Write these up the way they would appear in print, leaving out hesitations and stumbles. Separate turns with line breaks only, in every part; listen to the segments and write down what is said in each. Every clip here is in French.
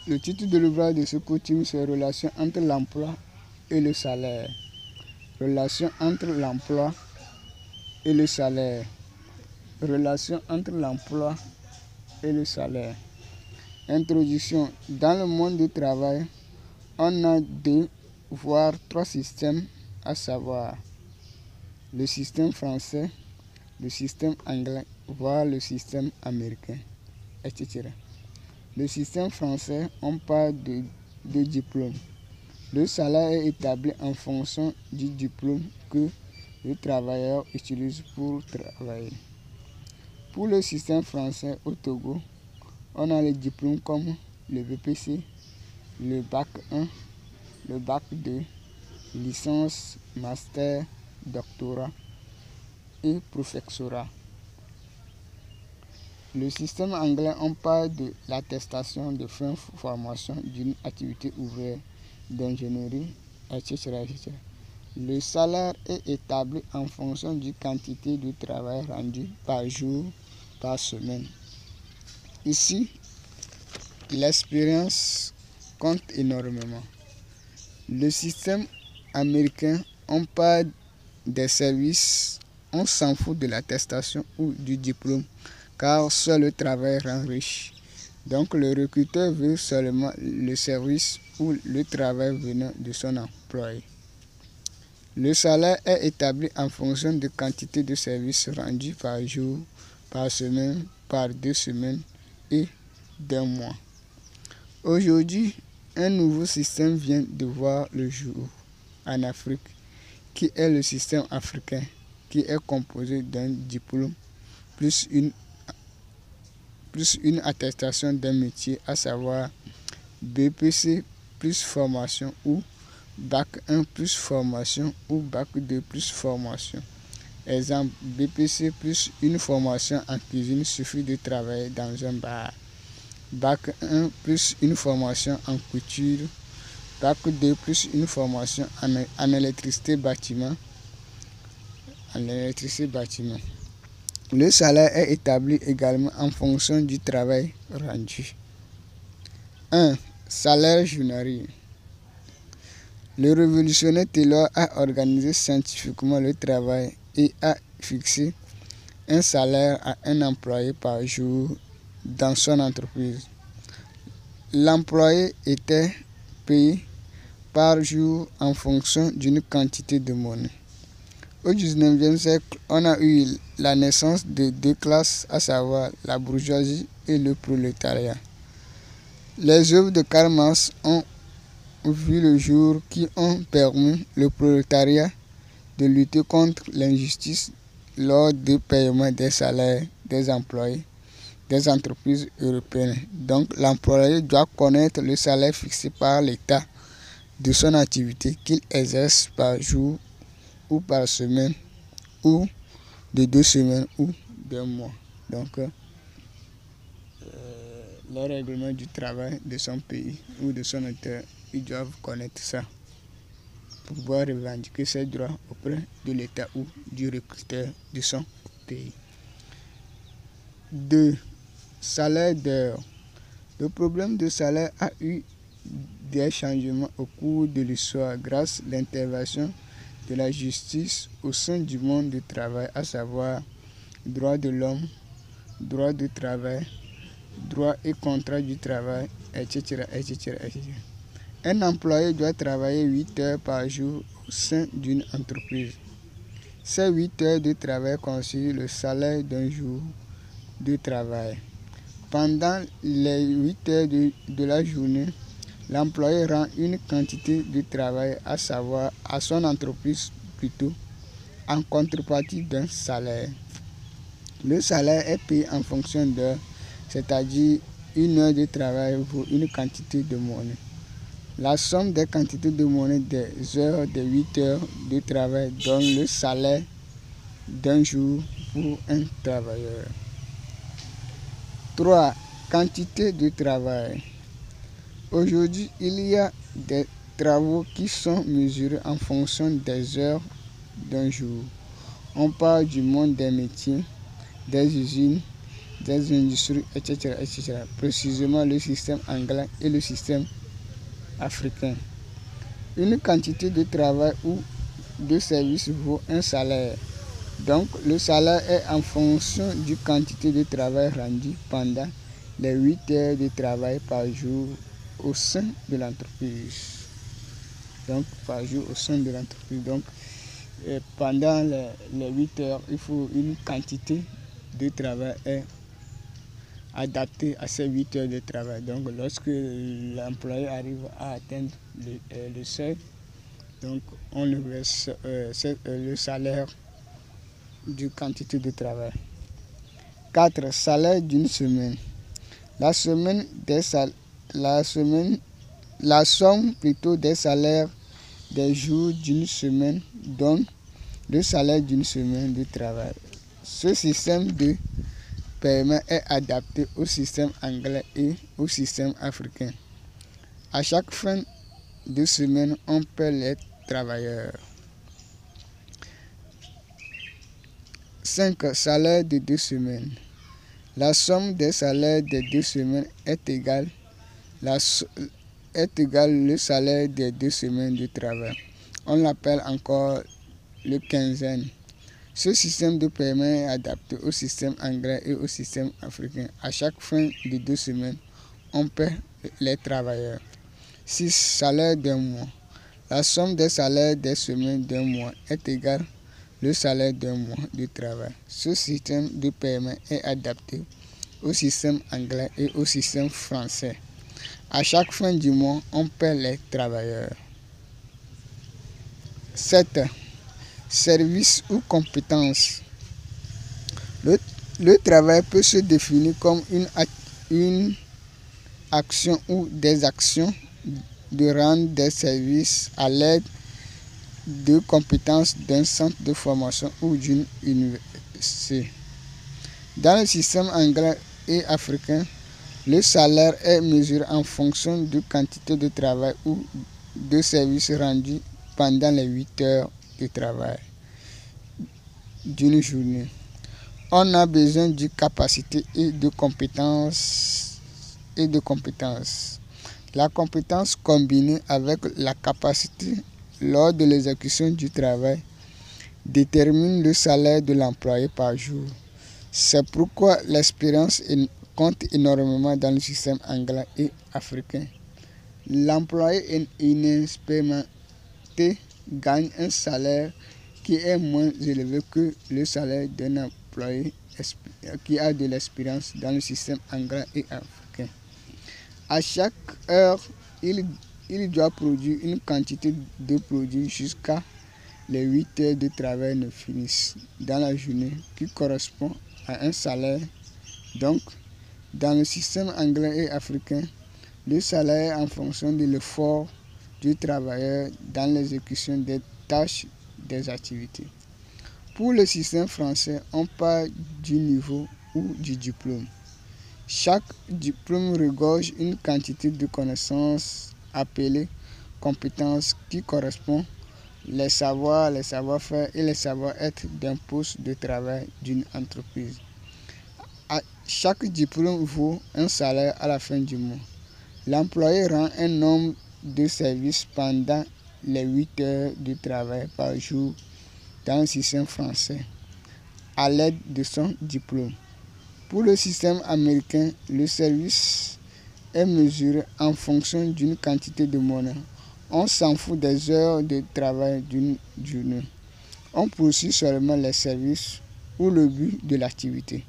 Le titre de l'ouvrage de ce coaching, c'est Relations entre l'emploi et le salaire. Relations entre l'emploi et le salaire. Relations entre l'emploi et le salaire. Introduction. Dans le monde du travail, on a 2 voire 3 systèmes, à savoir le système français, le système anglais, voire le système américain, etc. Le système français, on parle de diplôme. Le salaire est établi en fonction du diplôme que le travailleur utilise pour travailler. Pour le système français au Togo, on a les diplômes comme le BPC, le bac 1, le bac 2, licence, master, doctorat et professorat. Le système anglais, on parle de l'attestation de fin de formation d'une activité ouverte d'ingénierie, etc., etc. Le salaire est établi en fonction de la quantité de travail rendu par jour, par semaine. Ici, l'expérience compte énormément. Le système américain, on parle des services, on s'en fout de l'attestation ou du diplôme, car seul le travail rend riche. Donc le recruteur veut seulement le service ou le travail venant de son employé. Le salaire est établi en fonction de quantité de services rendus par jour, par semaine, par 2 semaines et d'un mois. Aujourd'hui, un nouveau système vient de voir le jour en Afrique, qui est le système africain, qui est composé d'un diplôme plus une attestation d'un métier, à savoir BPC plus formation ou bac 1 plus formation ou bac 2 plus formation. Exemple, BPC plus une formation en cuisine suffit de travailler dans un bar. Bac 1 plus une formation en couture. Bac 2 plus une formation en électricité bâtiment. Le salaire est établi également en fonction du travail rendu. 1. Salaire journalier. Le révolutionnaire Taylor a organisé scientifiquement le travail et a fixé un salaire à un employé par jour dans son entreprise. L'employé était payé par jour en fonction d'une quantité de monnaie. Au 19e siècle, on a eu la naissance de 2 classes, à savoir la bourgeoisie et le prolétariat. Les œuvres de Karl Marx ont vu le jour qui ont permis le prolétariat de lutter contre l'injustice lors du paiement des salaires des employés des entreprises européennes. Donc l'employé doit connaître le salaire fixé par l'État de son activité qu'il exerce par jour ou par semaine ou de 2 semaines ou d'un mois. Donc le règlement du travail de son pays ou de son État, ils doivent connaître ça pour pouvoir revendiquer ses droits auprès de l'État ou du recruteur de son pays. 2. Salaire d'heure. Le problème de salaire a eu des changements au cours de l'histoire grâce à l'intervention de la justice au sein du monde du travail, à savoir droits de l'homme, droit du travail, droit et contrat du travail, etc., etc., etc. Un employé doit travailler 8 heures par jour au sein d'une entreprise. Ces 8 heures de travail constituent le salaire d'un jour de travail. Pendant les 8 heures de la journée, l'employé rend une quantité de travail, à savoir à son entreprise plutôt, en contrepartie d'un salaire. Le salaire est payé en fonction d'heures, c'est-à-dire 1 heure de travail vaut une quantité de monnaie. La somme des quantités de monnaie des heures des 8 heures de travail donne le salaire d'un jour pour un travailleur. 3. Quantité de travail. Aujourd'hui, il y a des travaux qui sont mesurés en fonction des heures d'un jour. On parle du monde des métiers, des usines, des industries, etc., etc. Précisément le système anglais et le système africain. Une quantité de travail ou de service vaut un salaire. Donc, le salaire est en fonction du quantité de travail rendu pendant les 8 heures de travail par jour au sein de l'entreprise. Donc, par jour au sein de l'entreprise. Donc, pendant les 8 heures, il faut une quantité de travail est adaptée à ces 8 heures de travail. Donc, lorsque l'employé arrive à atteindre le seuil, donc on lui verse le salaire du quantité de travail. 4. Salaire d'une semaine. La somme plutôt des salaires des jours d'une semaine donne le salaire d'une semaine de travail. Ce système de paiement est adapté au système anglais et au système africain. À chaque fin de semaine, on paie les travailleurs. 5. Salaire de 2 semaines. La somme des salaires des 2 semaines est égale le salaire des 2 semaines de travail. On l'appelle encore le quinzaine. Ce système de paiement est adapté au système anglais et au système africain. À chaque fin de 2 semaines, on paie les travailleurs. 6. Salaire d'un mois. La somme des salaires des semaines d'un mois est égale le salaire d'un mois de travail. Ce système de paiement est adapté au système anglais et au système français. À chaque fin du mois, on paie les travailleurs. 7. Service ou compétence. Le travail peut se définir comme une action ou des actions de rendre des services à l'aide de compétences d'un centre de formation ou d'une université. Dans le système anglais et africain, le salaire est mesuré en fonction de quantité de travail ou de services rendus pendant les 8 heures de travail d'une journée. On a besoin de capacité et de compétences. La compétence combinée avec la capacité lors de l'exécution du travail détermine le salaire de l'employé par jour. C'est pourquoi l'expérience compte énormément dans le système anglais et africain. L'employé inexpérimenté gagne un salaire qui est moins élevé que le salaire d'un employé qui a de l'expérience dans le système anglais et africain. À chaque heure, il doit produire une quantité de produits jusqu'à les 8 heures de travail ne finissent dans la journée qui correspond à un salaire. Donc, dans le système anglais et africain, le salaire est en fonction de l'effort du travailleur dans l'exécution des tâches des activités. Pour le système français, on parle du niveau ou du diplôme. Chaque diplôme regorge une quantité de connaissances appelées compétences qui correspond les savoirs, les savoir-faire et les savoir-être d'un poste de travail d'une entreprise. Chaque diplôme vaut un salaire à la fin du mois. L'employé rend un nombre de services pendant les 8 heures de travail par jour dans le système français à l'aide de son diplôme. Pour le système américain, le service est mesuré en fonction d'une quantité de monnaie. On s'en fout des heures de travail d'une journée. On poursuit seulement les services ou le but de l'activité.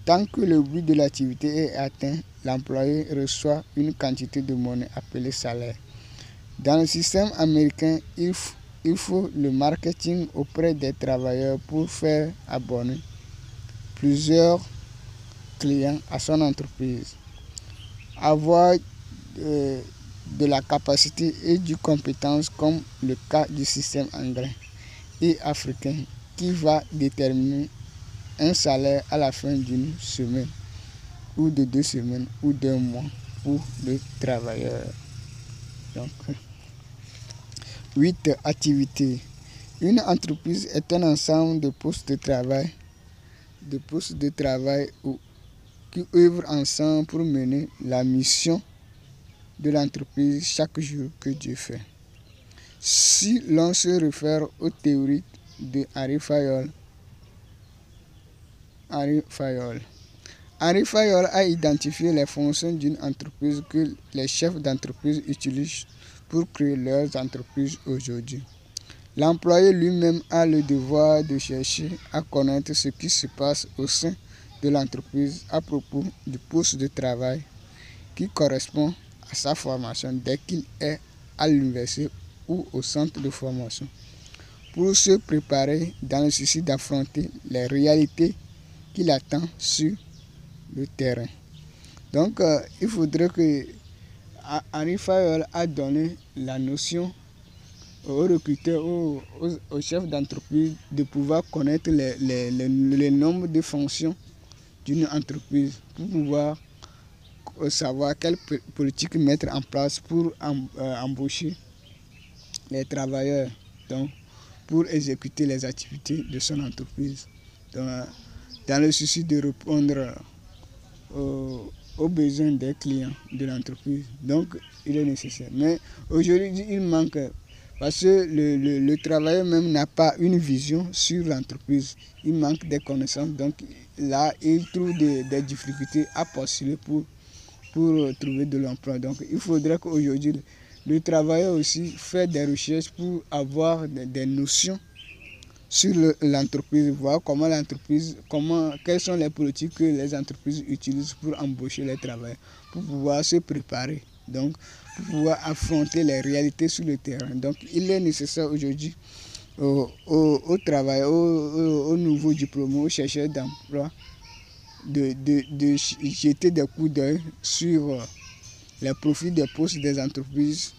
Tant que le but de l'activité est atteint, l'employé reçoit une quantité de monnaie appelée salaire. Dans le système américain, il faut le marketing auprès des travailleurs pour faire abonner plusieurs clients à son entreprise. Avoir de la capacité et du compétence comme le cas du système anglais et africain qui va déterminer un salaire à la fin d'une semaine ou de 2 semaines ou d'un mois pour le travailleur. Donc, 8. Activité. Une entreprise est un ensemble de postes de travail qui œuvrent ensemble pour mener la mission de l'entreprise chaque jour que Dieu fait. Si l'on se réfère aux théories de Henri Fayol, Henri Fayol a identifié les fonctions d'une entreprise que les chefs d'entreprise utilisent pour créer leurs entreprises aujourd'hui. L'employé lui-même a le devoir de chercher à connaître ce qui se passe au sein de l'entreprise à propos du poste de travail qui correspond à sa formation dès qu'il est à l'université ou au centre de formation, pour se préparer dans le souci d'affronter les réalités qui l'attendent sur le terrain. Donc, il faudrait que Henri Fayol a donné la notion aux recruteurs, aux chefs d'entreprise de pouvoir connaître le nombre de fonctions d'une entreprise pour pouvoir savoir quelle politique mettre en place pour embaucher les travailleurs, donc pour exécuter les activités de son entreprise, dans le souci de répondre aux besoins des clients de l'entreprise. Donc, il est nécessaire. Mais aujourd'hui, il manque, parce que le travailleur même n'a pas une vision sur l'entreprise. Il manque des connaissances. Donc, là, il trouve des difficultés à postuler pour trouver de l'emploi. Donc, il faudrait qu'aujourd'hui, le travailleur aussi fait des recherches pour avoir des notions sur l'entreprise, voir comment quelles sont les politiques que les entreprises utilisent pour embaucher les travailleurs, pour pouvoir se préparer, donc pour pouvoir affronter les réalités sur le terrain. Donc il est nécessaire aujourd'hui aux travailleurs, aux nouveaux diplômés, aux chercheurs d'emploi, de jeter des coups d'œil sur les profils des postes des entreprises,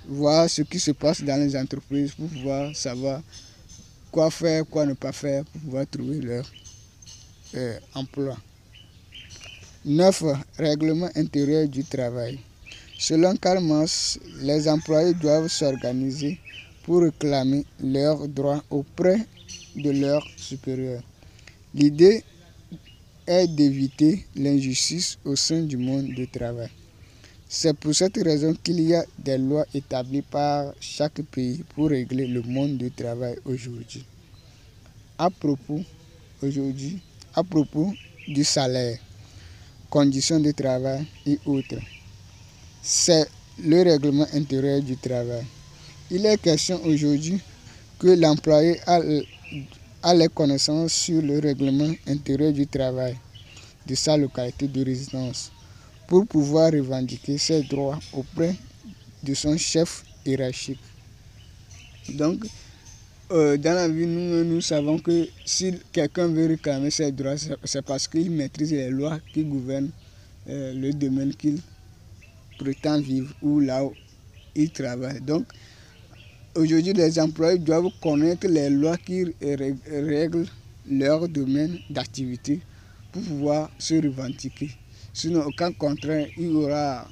voir ce qui se passe dans les entreprises pour pouvoir savoir quoi faire, quoi ne pas faire pour pouvoir trouver leur emploi. 9. Règlement intérieur du travail. Selon Karl Marx, les employés doivent s'organiser pour réclamer leurs droits auprès de leurs supérieurs. L'idée est d'éviter l'injustice au sein du monde du travail. C'est pour cette raison qu'il y a des lois établies par chaque pays pour régler le monde du travail aujourd'hui. À propos du salaire, conditions de travail et autres. C'est le règlement intérieur du travail. Il est question aujourd'hui que l'employé a les connaissances sur le règlement intérieur du travail de sa localité de résidence, pour pouvoir revendiquer ses droits auprès de son chef hiérarchique. Donc, dans la vie, nous savons que si quelqu'un veut réclamer ses droits, c'est parce qu'il maîtrise les lois qui gouvernent le domaine qu'il prétend vivre ou là où il travaille. Donc, aujourd'hui, les employés doivent connaître les lois qui règlent leur domaine d'activité pour pouvoir se revendiquer. Sinon, au cas contraire, il y aura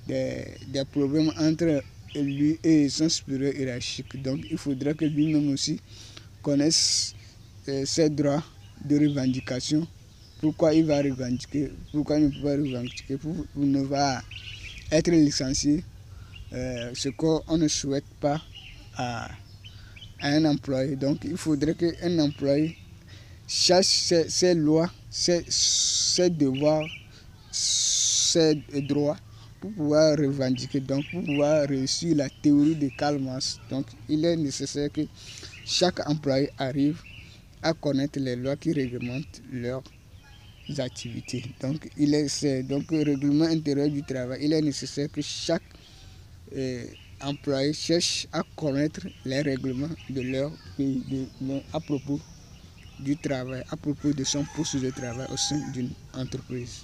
des problèmes entre lui et son supérieur hiérarchique. Donc, il faudrait que lui-même aussi connaisse ses droits de revendication. Pourquoi il va revendiquer, pourquoi il ne peut pas revendiquer, pour ne pas être licencié, ce qu'on ne souhaite pas à un employé. Donc, il faudrait qu'un employé cherche ses lois, ses devoirs, ses droits pour pouvoir revendiquer, donc pour pouvoir réussir la théorie de Karl Marx. Donc il est nécessaire que chaque employé arrive à connaître les lois qui réglementent leurs activités. Donc donc le règlement intérieur du travail. Il est nécessaire que chaque employé cherche à connaître les règlements de leur pays à propos du travail, à propos de son poste de travail au sein d'une entreprise.